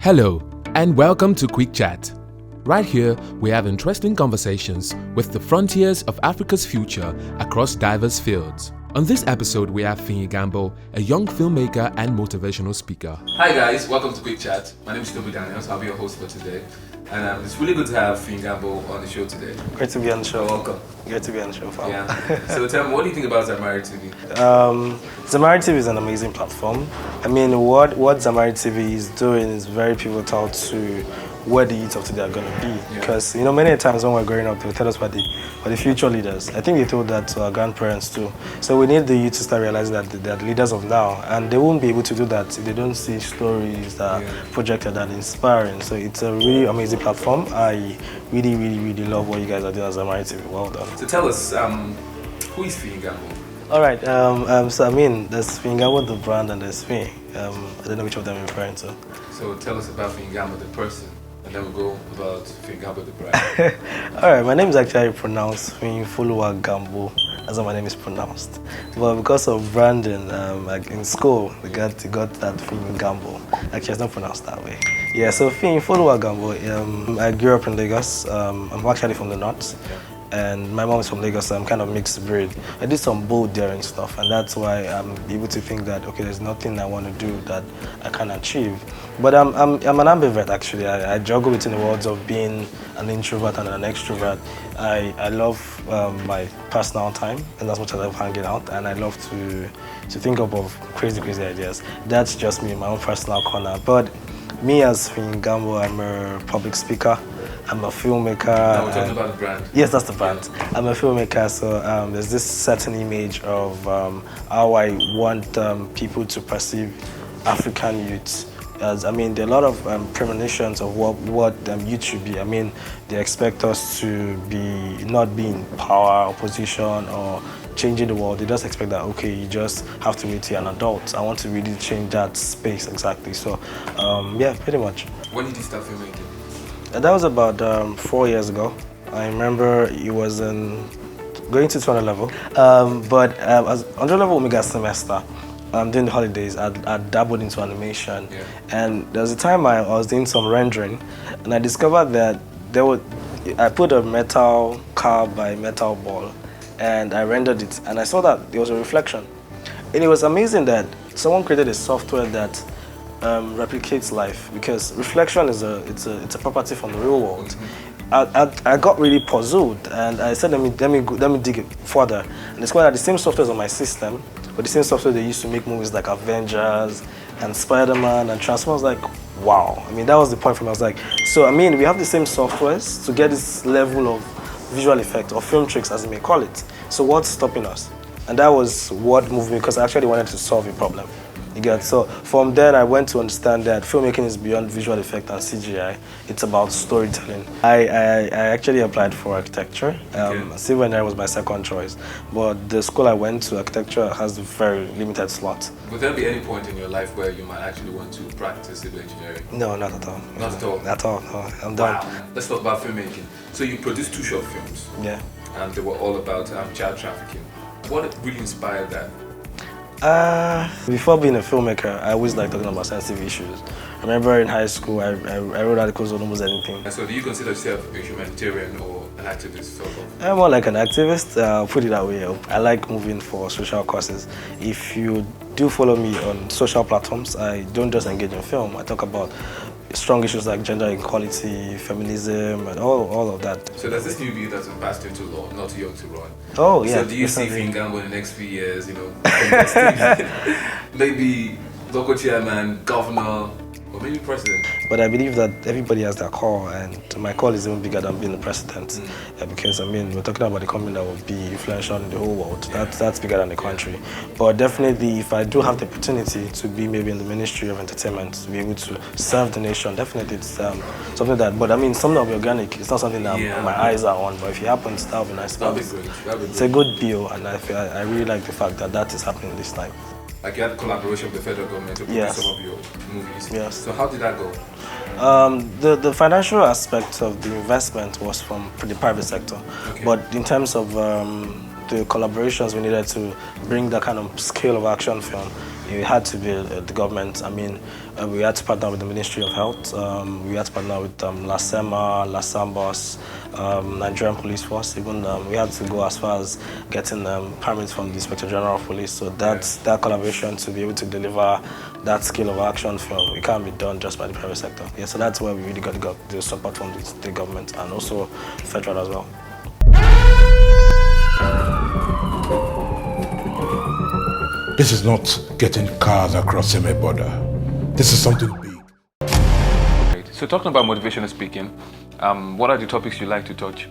Hello, and welcome to Quick Chat. Right here, we have interesting conversations with the frontiers of Africa's future across diverse fields. On this episode, we have Fiyin Gambo, a young filmmaker and motivational speaker. Hi guys, welcome to Quick Chat. My name is Tobi. I'll be your host for today. And it's really good to have Fiyin Gambo on the show today. Great to be on the show. Welcome. Great to be on the show, fam. Yeah. So tell me, what do you think about Zamari TV? Zamari TV is an amazing platform. I mean, what Zamari TV is doing is very pivotal to where the youth of today are going to be. Because, many times when we're growing up, they will tell us about the future leaders. I think they told that to our grandparents too. So we need the youth to start realizing that they're the leaders of now. And they won't be able to do that if they don't see stories that are projected that are inspiring. So it's a really amazing platform. I really, really, really love what you guys are doing as Zamari TV. Well done. So tell us, who is Fiyin Gambo? All right. So there's Fiyin Gambo, the brand, and there's me. I don't know which of them you're referring to. So tell us about Fiyin Gambo, the person. And then we'll go about Fiyin Gambo, the brand. All right, my name is actually pronounced Fiyin Gambo. That's how my name is pronounced. But because of branding, in school, we got that Fiyin Gambo. Actually, it's not pronounced that way. Yeah, so Fiyin Gambo. I grew up in Lagos. I'm actually from the north. And my mom is from Lagos, so I'm kind of mixed breed. I did some bold daring stuff, and that's why I'm able to think that, okay, there's nothing I want to do that I can achieve. But I'm an ambivert, actually. I juggle between the worlds of being an introvert and an extrovert. I love my personal time, and as much as I love hanging out, and I love to think up of crazy ideas. That's just me, my own personal corner. But me as Fiyin Gambo, I'm a public speaker. I'm a filmmaker. Now we're talking about the brand. Yes, that's the brand. I'm a filmmaker, so there's this certain image of how I want people to perceive African youth. There are a lot of premonitions of what youth should be. They expect us to not be in power or position or changing the world. They just expect that, okay, you just have to wait till you're an adult. I want to really change that space exactly. So, pretty much. When did you start filmmaking? That was about 4 years ago. I remember it was going to 200 level. But as 100 level Omega semester, during the holidays, I dabbled into animation. Yeah. And there was a time I was doing some rendering, and I discovered that I put a metal car by metal ball, and I rendered it, and I saw that there was a reflection. And it was amazing that someone created a software that replicates life, because reflection is a property from the real world. I got really puzzled, and I said, let me dig it further, and discovered that the same software is on my system, but the same software they used to make movies like Avengers and Spider-Man and Transformers. Like, wow! That was the point for me. I was like, so we have the same softwares to get this level of visual effect or film tricks, as you may call it. So what's stopping us? And that was what moved me, because I actually wanted to solve a problem. So from then I went to understand that filmmaking is beyond visual effect and CGI. It's about storytelling. I actually applied for architecture. Civil engineering was my second choice, but the school I went to, architecture, has very limited slots. Would there be any point in your life where you might actually want to practice civil engineering? No, not at all. Not at all? At all, no. I'm done. Wow. Let's talk about filmmaking. So you produced 2 short films. Yeah. And they were all about child trafficking. What really inspired that? Before being a filmmaker, I always liked talking about sensitive issues. I remember in high school, I wrote articles on almost anything. And so do you consider yourself a humanitarian or an activist? Sort of? I'm more like an activist, put it that way. I like moving for social causes. If you do follow me on social platforms, I don't just engage in film. I talk about strong issues like gender equality, feminism, and all of that. So there's this new bill that's been passed into law, Not Too Young to Run. Oh, yeah. So do you see Fiyin Gambo in the next few years, maybe local chairman, governor, or maybe president? But I believe that everybody has their call, and my call is even bigger than being the president. Because we're talking about a company that will be influential in the whole world. That's bigger than the country. But definitely, if I do have the opportunity to be maybe in the Ministry of Entertainment, to be able to serve the nation, definitely it's something that. But something that will be organic. It's not something that my eyes are on. But if it happens, that would be nice. That'd be great. It's a good bill, and I really like the fact that is happening this time. Like you had a collaboration with the federal government to produce some of your movies. Yes. So how did that go? The financial aspect of the investment was from the private sector. Okay. But in terms of the collaborations we needed to bring that kind of scale of action film, it had to be the government. I mean, we had to partner with the Ministry of Health. We had to partner with LASEMA, LASAMBOS, Nigerian Police Force. Even we had to go as far as getting permits from the Inspector General of Police. So that collaboration to be able to deliver that scale of action film, it can't be done just by the private sector. Yeah, so that's where we really got the support from the state government and also federal as well. This is not getting cars across semi-border. This is something big. Great. So talking about motivational speaking, what are the topics you like to touch?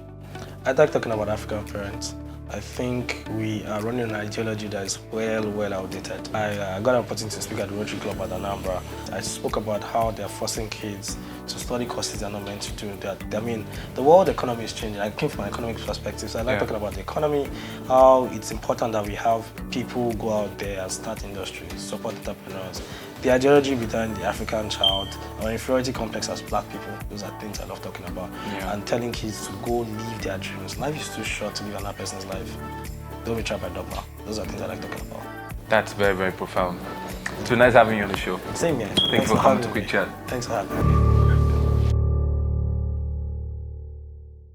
I like talking about African parents. I think we are running an ideology that is well outdated. I got an opportunity to speak at the Rotary Club at Anambra. I spoke about how they're forcing kids to study courses they're not meant to do. I mean, the world economy is changing. I came from an economic perspective, so I like talking about the economy, how it's important that we have people go out there and start industries, support entrepreneurs. The ideology behind the African child, our inferiority complex as black people, those are things I love talking about. And telling kids to go live their dreams. Life is too short to live another person's life. Don't be trapped by dogma. Those are things I like talking about. That's very profound. So nice having you on the show. Same here. Thanks for coming to Quick Chat. Thanks for having me.